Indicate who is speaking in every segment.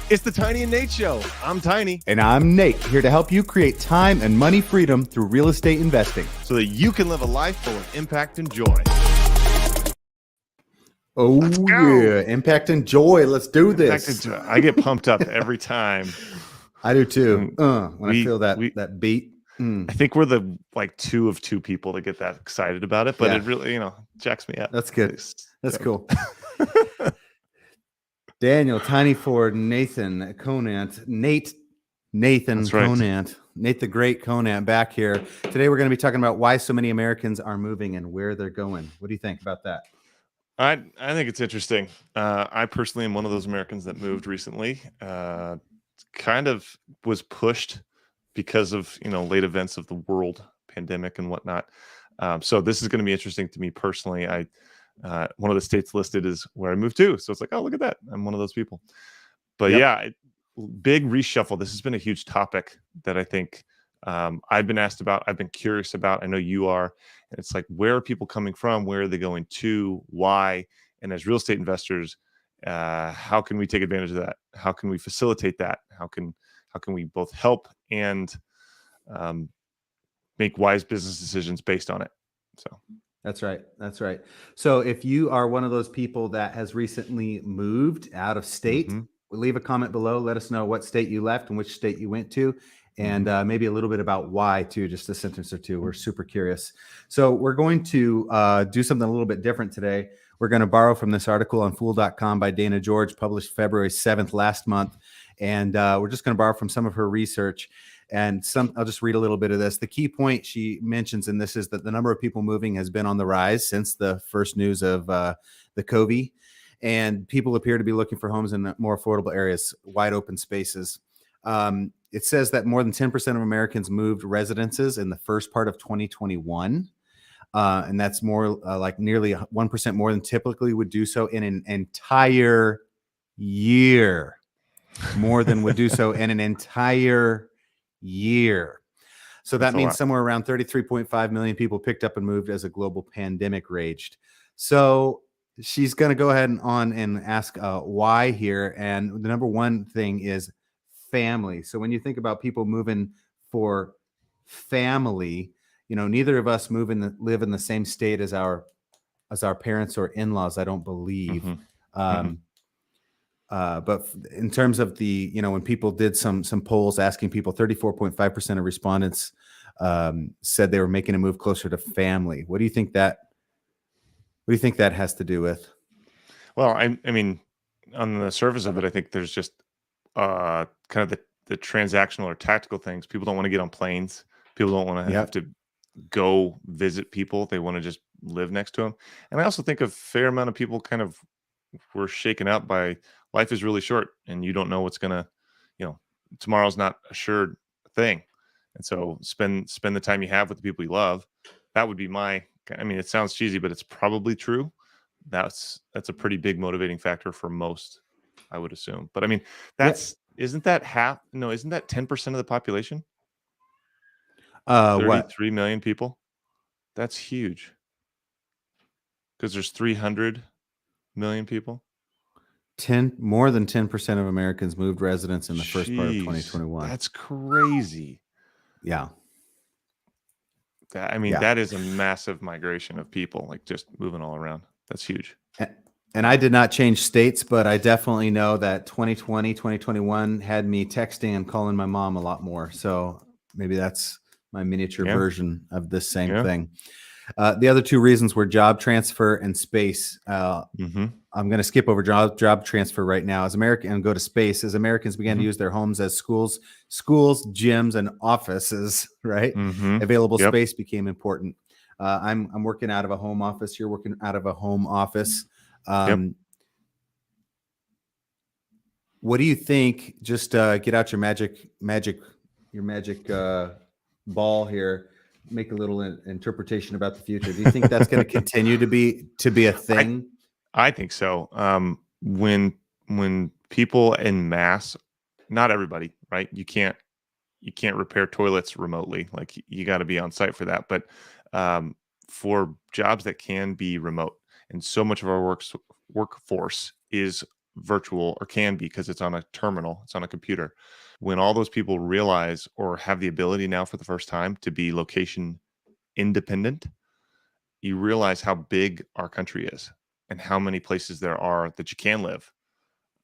Speaker 1: It's the Tiny and Nate Show. I'm Tiny.
Speaker 2: And I'm Nate, here to help you create time and money freedom through real estate investing,
Speaker 1: so that you can live a life full of impact and joy.
Speaker 2: Oh, yeah. Impact and joy. Let's do this.
Speaker 1: I get pumped up every time.
Speaker 2: I do too. When I feel that beat.
Speaker 1: I think we're the two of two people that get that excited about it, but it really, jacks me up.
Speaker 2: That's good. That's cool. Daniel, Tiny Ford, Nathan Conant, Nathan Conant, Nate the Great Conant back here. Today we're going to be talking about why so many Americans are moving and where they're going. What do you think about that?
Speaker 1: I think it's interesting. I personally am one of those Americans that moved recently. Kind of was pushed because of late events of the world pandemic and whatnot. So this is going to be interesting to me personally. One of the states listed is where I moved to, so it's like, oh, look at that, I'm one of those people. But big reshuffle. This has been a huge topic that I think I've been asked about. I've been curious about. I know you are. And it's like, where are people coming from? Where are they going to? Why? And as real estate investors, how can we take advantage of that? How can we facilitate that? How can we both help and make wise business decisions based on it? So
Speaker 2: that's right. So if you are one of those people that has recently moved out of state, leave a comment below. Let us know what state you left and which state you went to, and maybe a little bit about why too, just a sentence or two. We're super curious. So we're going to do something a little bit different today. We're going to borrow from this article on Fool.com by Dana George, published February 7th last month. And we're just going to borrow from some of her research. And I'll just read a little bit of this. The key point she mentions in this is that the number of people moving has been on the rise since the first news of the COVID. And people appear to be looking for homes in more affordable areas, wide open spaces. It says that more than 10% of Americans moved residences in the first part of 2021. And that's more like nearly 1% more than typically would do so in an entire year. More than would do so in an entire year. So that means somewhere around 33.5 million people picked up and moved as a global pandemic raged. So she's going to go ahead and ask why here. And the number one thing is family. So when you think about people moving for family, neither of us live in the same state as our parents or in-laws, I don't believe. But in terms of the, when people did some polls asking people, 34.5% of respondents said they were making a move closer to family. What do you think that has to do with?
Speaker 1: Well, I mean, on the surface of it, I think there's just kind of the transactional or tactical things. People don't want to get on planes. People don't want to have to go visit people. They want to just live next to them. And I also think a fair amount of people kind of were shaken up by life is really short and you don't know what's gonna, tomorrow's not a sure thing. And so spend the time you have with the people you love. That would be it sounds cheesy, but it's probably true. That's a pretty big motivating factor for most, I would assume. But I mean, isn't that 10% of the population? 33 million people. That's huge. Because there's 300 million people.
Speaker 2: More than 10% of Americans moved residence in the first part of 2021.
Speaker 1: That's crazy.
Speaker 2: Yeah.
Speaker 1: That is a massive migration of people, like just moving all around. That's huge.
Speaker 2: And I did not change states, but I definitely know that 2020, 2021 had me texting and calling my mom a lot more. So maybe that's my miniature version of this same thing. The other two reasons were job transfer and space. I'm going to skip over job transfer right now and go to space. As Americans began to use their homes as schools, gyms, and offices, right? Available space became important. I'm working out of a home office. You're working out of a home office. What do you think? Just get out your magic ball here. Make a little interpretation about the future. Do you think that's going to continue to be a thing?
Speaker 1: I think so. When people en masse, not everybody, right? You can't repair toilets remotely. Like you got to be on site for that. But for jobs that can be remote, and so much of our workforce is virtual, or can be, because it's on a terminal, it's on a computer. When all those people realize or have the ability now for the first time to be location independent, you realize how big our country is and how many places there are that you can live,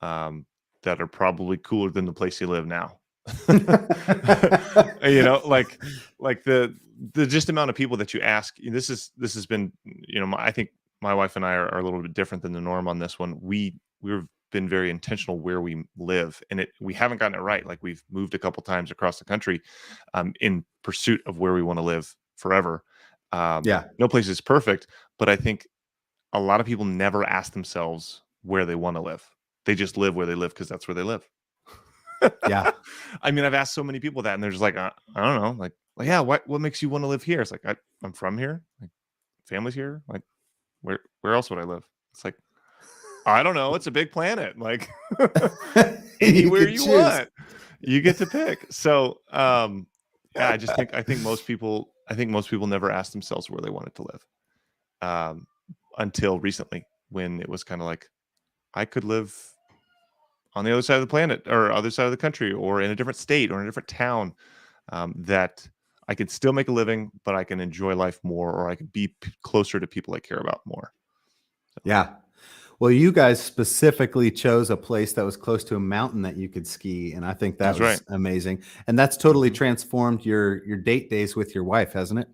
Speaker 1: that are probably cooler than the place you live now. You know, like the just amount of people that you ask. This has been, you know, I think my wife and I are a little bit different than the norm on this one. We've been very intentional where we live, and we haven't gotten it right. Like, we've moved a couple times across the country, in pursuit of where we want to live forever.
Speaker 2: Yeah.
Speaker 1: No place is perfect, but I think a lot of people never ask themselves where they want to live. They just live where they live because that's where they live.
Speaker 2: Yeah.
Speaker 1: I mean, I've asked so many people that, and they're just like, I don't know, like, yeah, what makes you want to live here? It's like, I'm from here, like, family's here, like, where else would I live? It's like, I don't know. It's a big planet, like, anywhere you want, you get to pick. So, yeah, I think most people never asked themselves where they wanted to live, until recently, when it was kind of like, I could live on the other side of the planet, or other side of the country, or in a different state, or in a different town, that I could still make a living, but I can enjoy life more, or I could be closer to people I care about more. So.
Speaker 2: Yeah. Well, you guys specifically chose a place that was close to a mountain that you could ski, and I think that
Speaker 1: That's
Speaker 2: was
Speaker 1: right.
Speaker 2: amazing. And that's totally transformed your date days with your wife, hasn't it?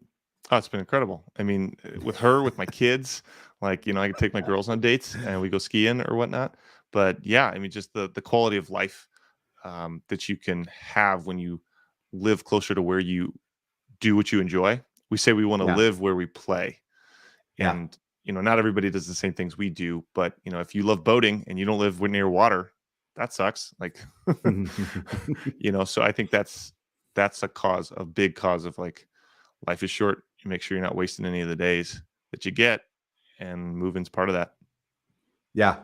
Speaker 1: Oh, it's been incredible. I mean, with her, with my kids, like, you know, I could take my girls on dates and we go skiing or whatnot. But yeah, I mean, just the quality of life, that you can have when you live closer to where you do what you enjoy. We say we want to
Speaker 2: Yeah.
Speaker 1: live where we play.
Speaker 2: Yeah.
Speaker 1: And, you know, not everybody does the same things we do, but, you know, if you love boating and you don't live near water, that sucks. Like, you know, so I think that's a big cause of, like, life is short. You make sure you're not wasting any of the days that you get, and moving's part of that.
Speaker 2: Yeah.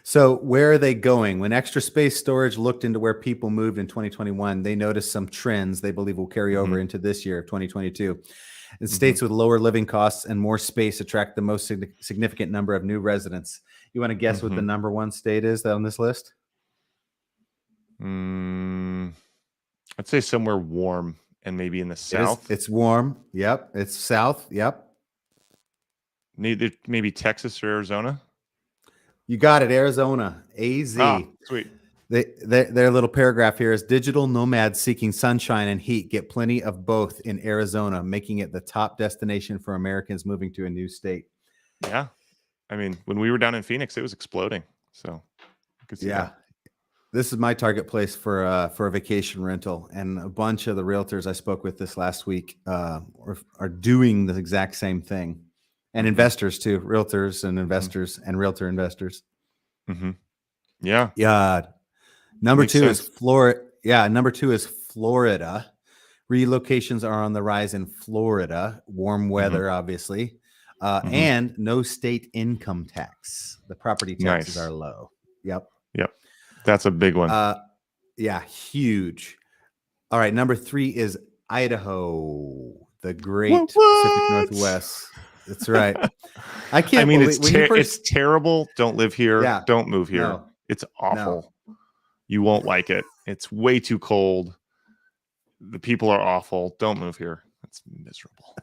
Speaker 2: So where are they going? When Extra Space Storage looked into where people moved in 2021, they noticed some trends they believe will carry over into this year of 2022. And states with lower living costs and more space attract the most significant number of new residents. You want to guess what the number one state is on this list?
Speaker 1: I'd say somewhere warm, and maybe in the south.
Speaker 2: It's warm. Yep. It's south. Yep.
Speaker 1: Maybe Texas or Arizona.
Speaker 2: You got it. Arizona. AZ.
Speaker 1: Ah, sweet.
Speaker 2: Their little paragraph here is: digital nomads seeking sunshine and heat get plenty of both in Arizona, making it the top destination for Americans moving to a new state.
Speaker 1: Yeah. I mean, when we were down in Phoenix, it was exploding. So I could see that.
Speaker 2: This is my target place for a vacation rental, and a bunch of the realtors I spoke with this last week are doing the exact same thing, and investors too, realtors and investors and realtor investors.
Speaker 1: Yeah.
Speaker 2: Yeah. Number
Speaker 1: Makes
Speaker 2: two
Speaker 1: sense.
Speaker 2: is Florida. Yeah. Number two is Florida. Relocations are on the rise in Florida. Warm weather, obviously, and no state income tax. The property taxes
Speaker 1: Nice.
Speaker 2: are low. Yep.
Speaker 1: That's a big one.
Speaker 2: Yeah, huge. All right, number three is Idaho, the great Pacific Northwest. That's right. I can't.
Speaker 1: I mean,
Speaker 2: believe
Speaker 1: it's terrible. Don't live here.
Speaker 2: Yeah.
Speaker 1: Don't move here.
Speaker 2: No.
Speaker 1: It's awful. You won't like it. It's way too cold. The people are awful. Don't move here. It's miserable.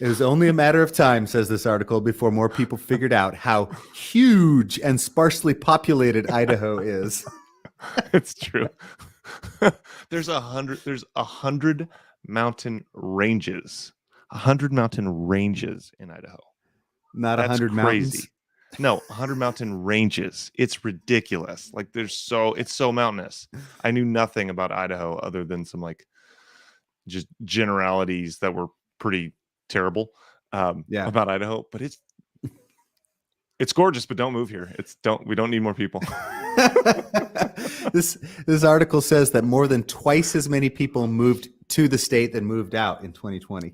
Speaker 2: It was only a matter of time, says this article, before more people figured out how huge and sparsely populated Idaho is.
Speaker 1: It's true. There's 100 mountain ranges. 100 mountain ranges in Idaho.
Speaker 2: Not 100
Speaker 1: crazy.
Speaker 2: mountains.
Speaker 1: No, 100 mountain ranges. It's ridiculous. Like, it's so mountainous. I knew nothing about Idaho other than some, like, just generalities that were pretty terrible about Idaho, but it's gorgeous, but don't move here. We don't need more people.
Speaker 2: This article says that more than twice as many people moved to the state than moved out in 2020.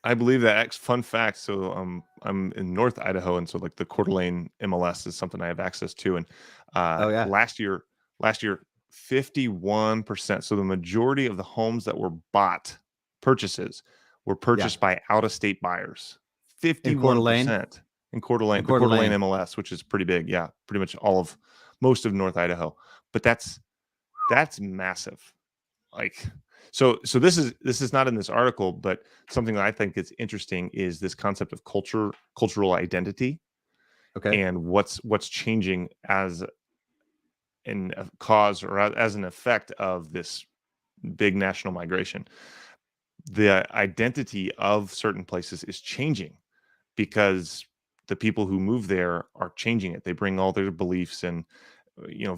Speaker 1: I believe that. Fun fact. So I'm in North Idaho, and so, like, the Coeur d'Alene MLS is something I have access to. And last year 51%. So the majority of the homes that were purchases were purchased by out-of-state buyers. 51% in Coeur d'Alene,
Speaker 2: In
Speaker 1: the
Speaker 2: Coeur
Speaker 1: Coeur d'Alene
Speaker 2: d'Alene.
Speaker 1: MLS, which is pretty big. Yeah, pretty much most of North Idaho. But that's massive. Like, so this is not in this article, but something that I think is interesting is this concept of cultural identity,
Speaker 2: Okay.
Speaker 1: and what's changing as a cause or as an effect of this big national migration. The identity of certain places is changing because the people who move there are changing it. They bring all their beliefs and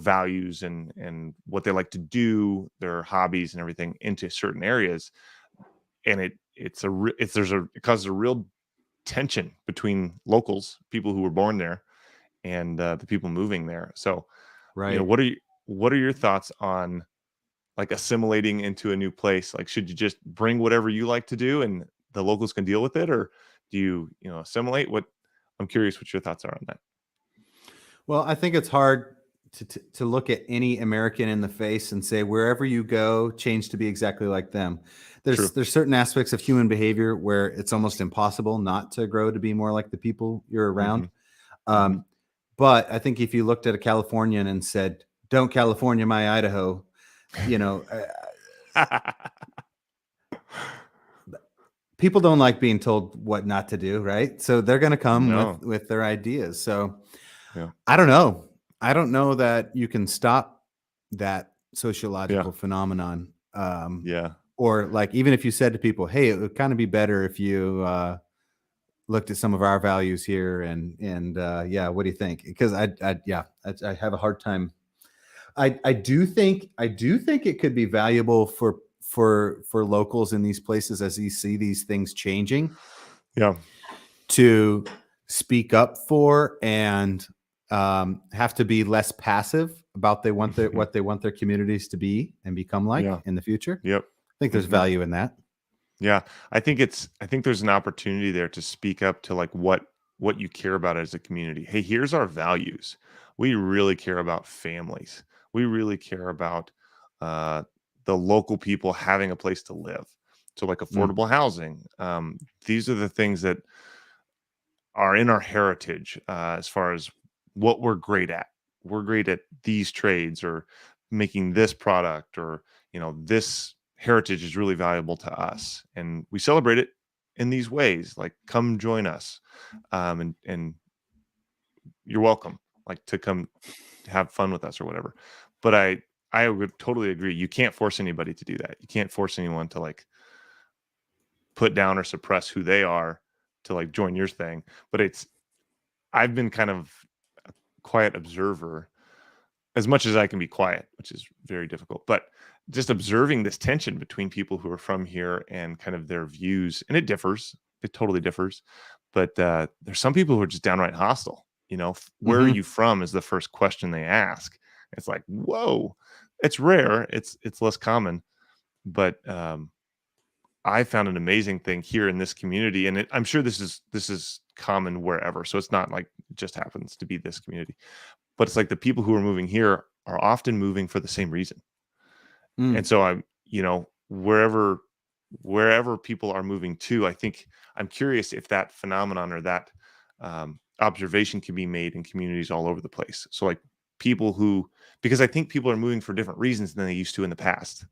Speaker 1: values and what they like to do, their hobbies and everything into certain areas, and it causes a real tension between locals, people who were born there, and the people moving there. So,
Speaker 2: Right.
Speaker 1: what are your thoughts on like assimilating into a new place? Like, should you just bring whatever you like to do and the locals can deal with it, or do you assimilate? I'm curious what your thoughts are on that.
Speaker 2: Well, I think it's hard to look at any American in the face and say wherever you go, change to be exactly like them.
Speaker 1: True.
Speaker 2: There's certain aspects of human behavior where it's almost impossible not to grow to be more like the people you're around.
Speaker 1: Hmm.
Speaker 2: But I think if you looked at a Californian and said, "Don't California my Idaho," you know, people don't like being told what not to do, right? So they're going to come
Speaker 1: No.
Speaker 2: with their ideas. So
Speaker 1: Yeah.
Speaker 2: I don't know. I don't know that you can stop that
Speaker 1: Yeah.
Speaker 2: sociological phenomenon.
Speaker 1: Yeah.
Speaker 2: Or like, even if you said to people, "Hey, it would kind of be better if you looked at some of our values here," and yeah, what do you think? Because I have a hard time. I do think it could be valuable for locals in these places as you see these things changing
Speaker 1: Yeah.
Speaker 2: to speak up for and have to be less passive about
Speaker 1: Mhm.
Speaker 2: what they want their communities to be and become like
Speaker 1: Yeah.
Speaker 2: in the future.
Speaker 1: Yep.
Speaker 2: I think there's
Speaker 1: Hmm.
Speaker 2: value in that.
Speaker 1: Yeah. I think there's an opportunity there to speak up to like what you care about as a community. Hey, here's our values. We really care about families. We really care about uh, the local people having a place to live. So like
Speaker 2: Mm,
Speaker 1: affordable housing. These are the things that are in our heritage, as far as what we're great at. We're great at these trades or making this product, or this heritage is really valuable to us, and we celebrate it in these ways. Like, come join us, and you're welcome. Like, to come have fun with us or whatever. But I would totally agree. You can't force anybody to do that. You can't force anyone to like put down or suppress who they are to like join your thing. But I've been kind of a quiet observer, as much as I can be quiet, which is very difficult, but just observing this tension between people who are from here and kind of their views. And it differs. It totally differs. But there's some people who are just downright hostile. Where are
Speaker 2: mhm.
Speaker 1: you from is the first question they ask. It's like, whoa, it's rare. It's less common. But I found an amazing thing here in this community, and I'm sure this is common wherever. So it's not like it just happens to be this community, but it's like the people who are moving here are often moving for the same reason. And
Speaker 2: Mm.
Speaker 1: so wherever people are moving to, I think I'm curious if that phenomenon or that observation can be made in communities all over the place. So like because I think people are moving for different reasons than they used to in the past.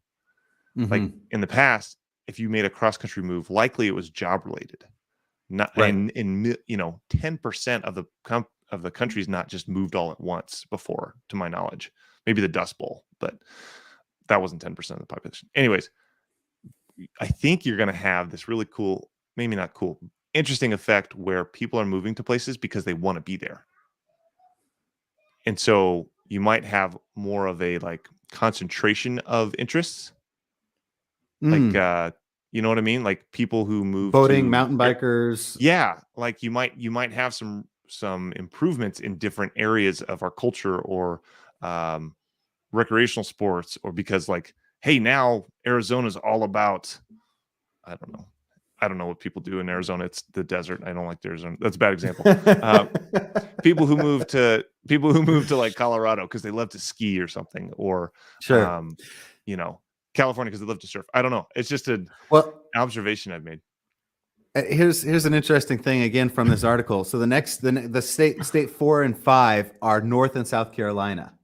Speaker 1: Like
Speaker 2: Mhm.
Speaker 1: in the past, if you made a cross country move, likely it was job related. Not
Speaker 2: Right.
Speaker 1: in 10% of the country's not just moved all at once before, to my knowledge. Maybe the Dust Bowl, but that wasn't 10% of the population. Anyways, I think you're going to have this really cool, maybe not cool, interesting effect where people are moving to places because they want to be there. And so you might have more of a like concentration of interests, like
Speaker 2: Mm.
Speaker 1: you know what I mean? Like people who move
Speaker 2: Boating,
Speaker 1: to
Speaker 2: mountain bikers.
Speaker 1: yeah, like you might have some improvements in different areas of our culture, or um recreational sports, or because like, hey, now Arizona's all about, I don't know. I don't know what people do in Arizona. It's the desert. I don't like the Arizona. That's a bad example. Uh, people who move to like Colorado because they love to ski or something, or
Speaker 2: Sure.
Speaker 1: um, you know, California because they love to surf. I don't know. It's just an
Speaker 2: Well,
Speaker 1: observation I've made.
Speaker 2: Here's an interesting thing again from this article. So the state 4 and 5 are North and South Carolina,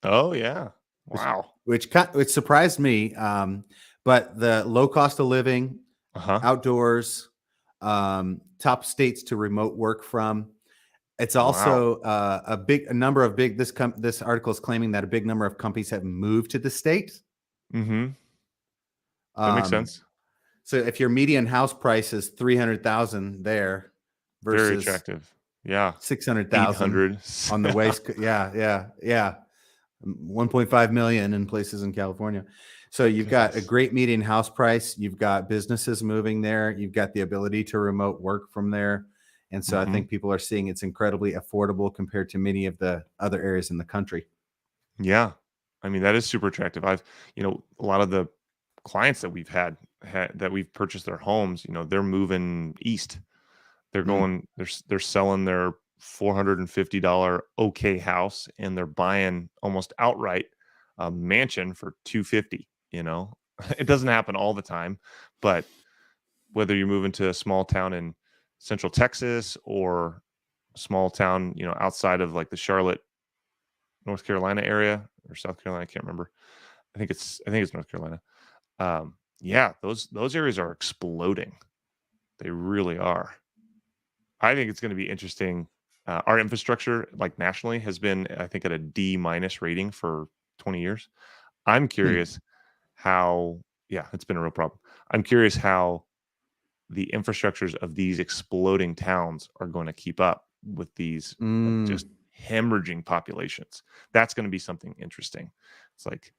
Speaker 1: Oh yeah.
Speaker 2: which
Speaker 1: Wow.
Speaker 2: which surprised me. But the low cost of living,
Speaker 1: Uh-huh.
Speaker 2: outdoors, top states to remote work from. It's
Speaker 1: Wow.
Speaker 2: also a number of big. This article is claiming that a big number of companies have moved to the state.
Speaker 1: Mm-hmm. That makes
Speaker 2: Um,
Speaker 1: sense.
Speaker 2: so if your median house price is 300,000 there
Speaker 1: Very
Speaker 2: versus
Speaker 1: attractive. Yeah.
Speaker 2: 600,000
Speaker 1: 800.
Speaker 2: on the west, yeah, 1.5 million in places in California. So you've got a
Speaker 1: Goodness.
Speaker 2: great median house price. You've got businesses moving there. You've got the ability to remote work from there. And so I
Speaker 1: Mm-hmm.
Speaker 2: think people are seeing it's incredibly affordable compared to many of the other areas in the country.
Speaker 1: Yeah. I mean, that is super attractive. A lot of the clients that had that we've purchased their homes, they're moving east. They're
Speaker 2: Mm.
Speaker 1: going, they're selling their $450 okay house and they're buying almost outright a mansion for 250, you know. It doesn't happen all the time, but whether you're moving to a small town in central Texas or a small town, outside of like the Charlotte, North Carolina area or South Carolina, I can't remember. I think it's North Carolina. Yeah, those areas are exploding. They really are. I think it's going to be interesting. Our infrastructure, like nationally, has been, I think, at a D minus rating for 20 years. I'm
Speaker 2: Hmm.
Speaker 1: curious how, yeah, it's been a real problem. I'm curious how the infrastructures of these exploding towns are going to keep up with these
Speaker 2: Mm.
Speaker 1: just hemorrhaging populations. That's going to be something interesting. It's like,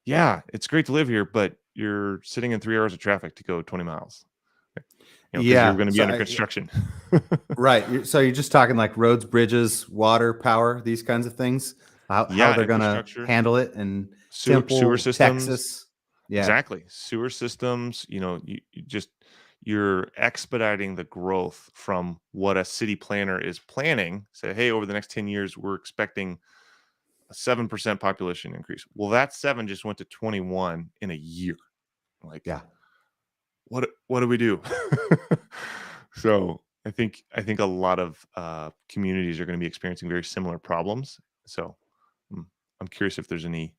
Speaker 1: yeah, it's great to live here, but you're sitting in 3 hours of traffic to go 20 miles, because you're
Speaker 2: Yeah.
Speaker 1: going to be under construction.
Speaker 2: Right. So you're just talking like roads, bridges, water, power, these kinds of things. How
Speaker 1: Yeah,
Speaker 2: they're going to
Speaker 1: infrastructure,
Speaker 2: handle it in
Speaker 1: sewer
Speaker 2: Temple,
Speaker 1: systems.
Speaker 2: Texas. Yeah.
Speaker 1: Exactly. Sewer systems, you're expediting the growth from what a city planner is planning. Say, hey, over the next 10 years, we're expecting a 7% population increase. Well, that 7 just went to 21 in a year. Like,
Speaker 2: Yeah.
Speaker 1: what do we do? So I think a lot of communities are going to be experiencing very similar problems. So I'm curious if there's any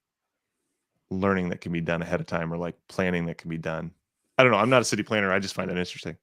Speaker 1: learning that can be done ahead of time or like planning that can be done. I don't know. I'm not a city planner. I just find that interesting.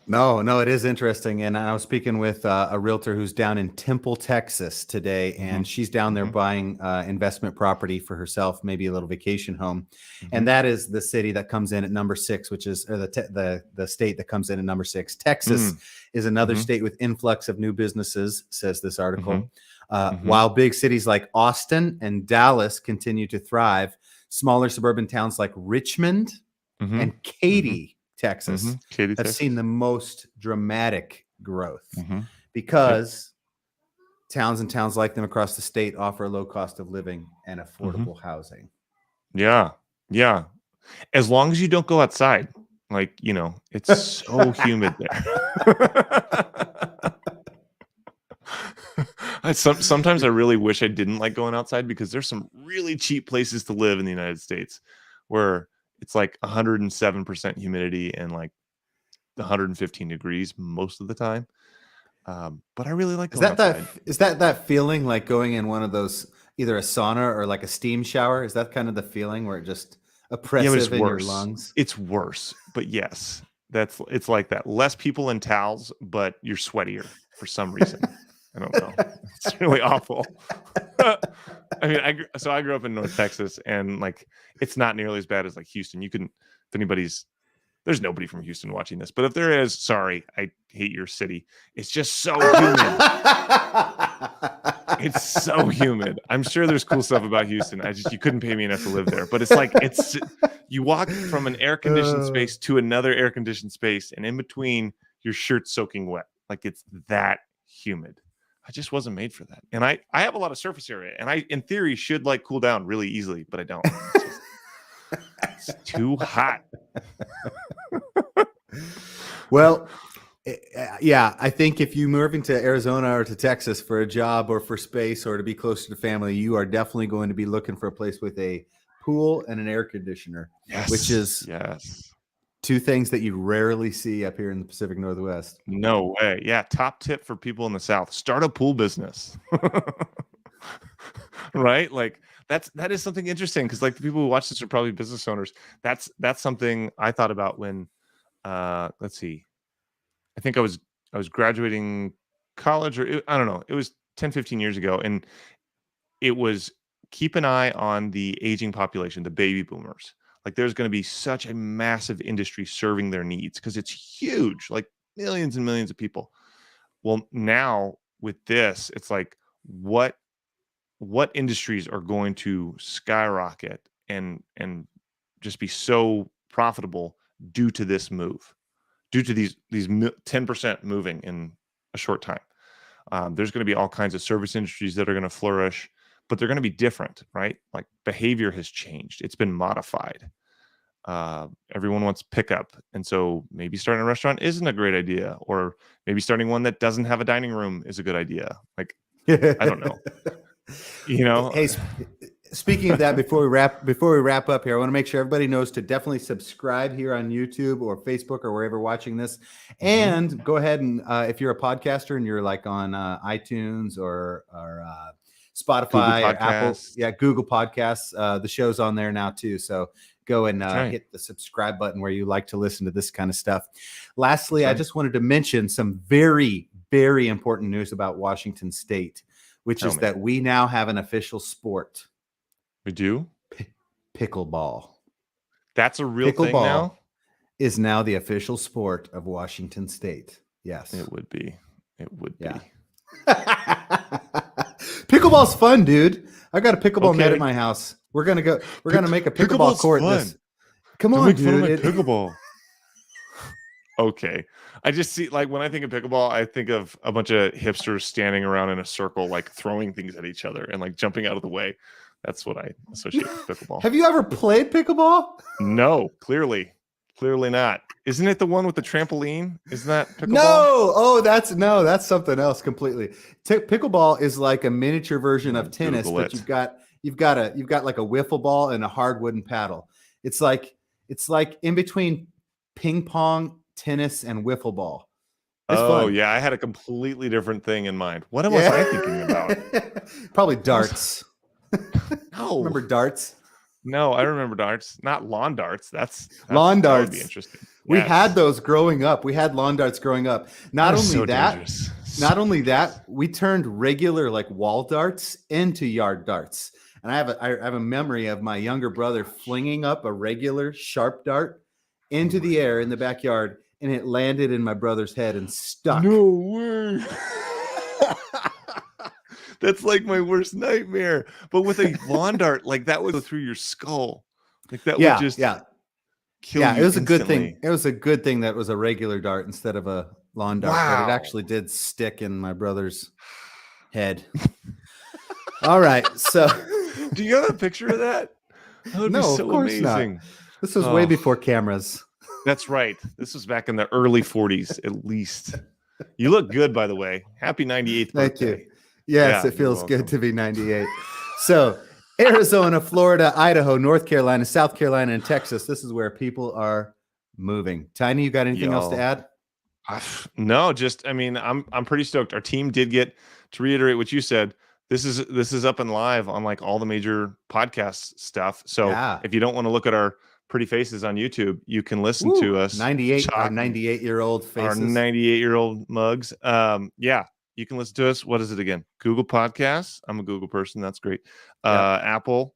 Speaker 2: No, it is interesting. And I was speaking with a realtor who's down in Temple, Texas today,
Speaker 1: Hmm.
Speaker 2: and she's down there
Speaker 1: Hmm.
Speaker 2: buying investment property for herself, maybe a little vacation home.
Speaker 1: Hmm.
Speaker 2: And that is the city that comes in at number 6, which is or the state that comes in at number 6. Texas is another
Speaker 1: Hmm.
Speaker 2: state with influx of new businesses, says this
Speaker 1: Hmm.
Speaker 2: article.
Speaker 1: Hmm.
Speaker 2: While big cities like Austin and Dallas continue to thrive, smaller suburban towns like Richmond
Speaker 1: Hmm.
Speaker 2: and Katy, Texas,
Speaker 1: Katy,
Speaker 2: have seen
Speaker 1: Texas.
Speaker 2: the most dramatic growth
Speaker 1: Hmm. Yep.
Speaker 2: because towns and towns like them across the state offer a low cost of living and
Speaker 1: Hmm.
Speaker 2: affordable housing.
Speaker 1: Yeah. Yeah. As long as you don't go outside, like, it's so humid there. Sometimes I really wish I didn't like going outside because there's some really cheap places to live in the United States where it's like 107% humidity and like 115 degrees most of the time. But I really like
Speaker 2: Is
Speaker 1: going
Speaker 2: that
Speaker 1: outside.
Speaker 2: that feeling like going in one of those, either a sauna or like a steam shower? Is that kind of the feeling where it just
Speaker 1: Yeah, but it's
Speaker 2: oppressive in your
Speaker 1: worse.
Speaker 2: lungs?
Speaker 1: It's worse. But yes, it's like that. Less people in towels, but you're sweatier for some reason. I don't know. It's really awful. I mean, I grew up in North Texas, and like it's not nearly as bad as like Houston. There's nobody from Houston watching this, but if there is, sorry, I hate your city. It's just so humid. It's so humid. I'm sure there's cool stuff about Houston. You couldn't pay me enough to live there. But it's like you walk from an air conditioned space to another air conditioned space, and in between your shirt's soaking wet. Like it's that humid. I just wasn't made for that. And I have a lot of surface area, and I in theory should like cool down really easily, but I don't. It's too hot.
Speaker 2: Well, yeah, I think if you move into Arizona or to Texas for a job or for space or to be closer to family, you are definitely going to be looking for a place with a pool and an air conditioner,
Speaker 1: Yes.
Speaker 2: which is
Speaker 1: yes.
Speaker 2: two things that you rarely see up here in the Pacific Northwest.
Speaker 1: No way. Yeah. Top tip for people in the South: start a pool business. Right? Like that is something interesting because like the people who watch this are probably business owners. That's something I thought about when let's see. I think I was graduating college I don't know. It was 10, 15 years ago. And it was keep an eye on the aging population, the baby boomers. Like there's going to be such a massive industry serving their needs because it's huge, like millions and millions of people. Well, now with this, it's like what industries are going to skyrocket and just be so profitable due to this move, due to these 10% moving in a short time. There's going to be all kinds of service industries that are going to flourish, but they're going to be different, right? Like behavior has changed. It's been modified. Everyone wants pickup. And so maybe starting a restaurant isn't a great idea, or maybe starting one that doesn't have a dining room is a good idea. Like, I don't know.
Speaker 2: Hey, speaking of that, before we wrap up here, I want to make sure everybody knows to definitely subscribe here on YouTube or Facebook or wherever watching this, and go ahead and if you're a podcaster and you're like on iTunes or Spotify or Apple, Google Podcasts, the show's on there now too. So go and hit the subscribe button where you like to listen to this kind of stuff. Lastly, I just wanted to mention some very, very important news about Washington State, which is that we now have an official sport.
Speaker 1: We do?
Speaker 2: Pickleball.
Speaker 1: That's a real thing now?
Speaker 2: Is now the official sport of Washington State. Yes.
Speaker 1: It would be.
Speaker 2: Yeah. Pickleball's fun, dude. I got a pickleball net at my house. We're going to make a pickleball court. Come on, dude.
Speaker 1: Pickleball. Okay. I just see, like, when I think of pickleball, I think of a bunch of hipsters standing around in a circle, like throwing things at each other and like jumping out of the way. That's what I associate with pickleball.
Speaker 2: Have you ever played pickleball?
Speaker 1: No, clearly not. Isn't it the one with the trampoline? Isn't that pickleball?
Speaker 2: No. Oh, that's something else completely. Pickleball is like a miniature version of tennis, but you've got like a wiffle ball and a hard wooden paddle. It's like in between ping pong, tennis, and wiffle ball. It's fun.
Speaker 1: Yeah, I had a completely different thing in mind. What was I thinking about?
Speaker 2: Probably darts.
Speaker 1: No.
Speaker 2: Remember darts?
Speaker 1: No, I remember darts. Not lawn darts. That's
Speaker 2: lawn darts.
Speaker 1: That would be interesting.
Speaker 2: We had those growing up. We had lawn darts growing up. Not only that, we turned regular like wall darts into yard darts. And I have a memory of my younger brother flinging up a regular sharp dart into the air in the backyard, and it landed in my brother's head and stuck.
Speaker 1: No way. That's like my worst nightmare. But with a lawn dart, like that would go through your skull. Like that would just kill you.
Speaker 2: It was a good thing. It was a good thing that was a regular dart instead of a lawn dart.
Speaker 1: Wow.
Speaker 2: But it actually did stick in my brother's head. All right. So
Speaker 1: do you have a picture of that? That would be so
Speaker 2: of course
Speaker 1: amazing.
Speaker 2: Not. This was way before cameras.
Speaker 1: That's right. This was back in the early 40s, at least. You look good, by the way. Happy 98th birthday.
Speaker 2: Thank you. Yes, it feels good to be 98. So Arizona, Florida, Idaho, North Carolina, South Carolina, and Texas. This is where people are moving. Tiny, you got anything else to add?
Speaker 1: No, I'm pretty stoked. Our team did get, to reiterate what you said, this is up and live on like all the major podcast stuff. So if you don't want to look at our pretty faces on YouTube, you can listen to us.
Speaker 2: 98-year-old faces.
Speaker 1: Our 98-year-old mugs. You can listen to us. What is it again? Google Podcasts. I'm a Google person. That's great. Apple,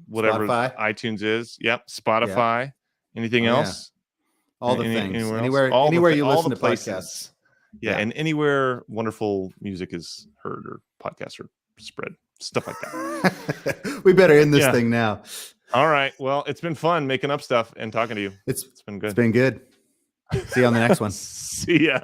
Speaker 1: whatever
Speaker 2: Spotify.
Speaker 1: iTunes is. Yep. Spotify. Anything else?
Speaker 2: All the things. Anywhere you listen to podcasts.
Speaker 1: Yeah, and anywhere wonderful music is heard or podcasts are spread. Stuff like that.
Speaker 2: We better end this thing now.
Speaker 1: All right. Well, it's been fun making up stuff and talking to you.
Speaker 2: It's
Speaker 1: been good.
Speaker 2: It's been good. See you on the next one.
Speaker 1: See ya.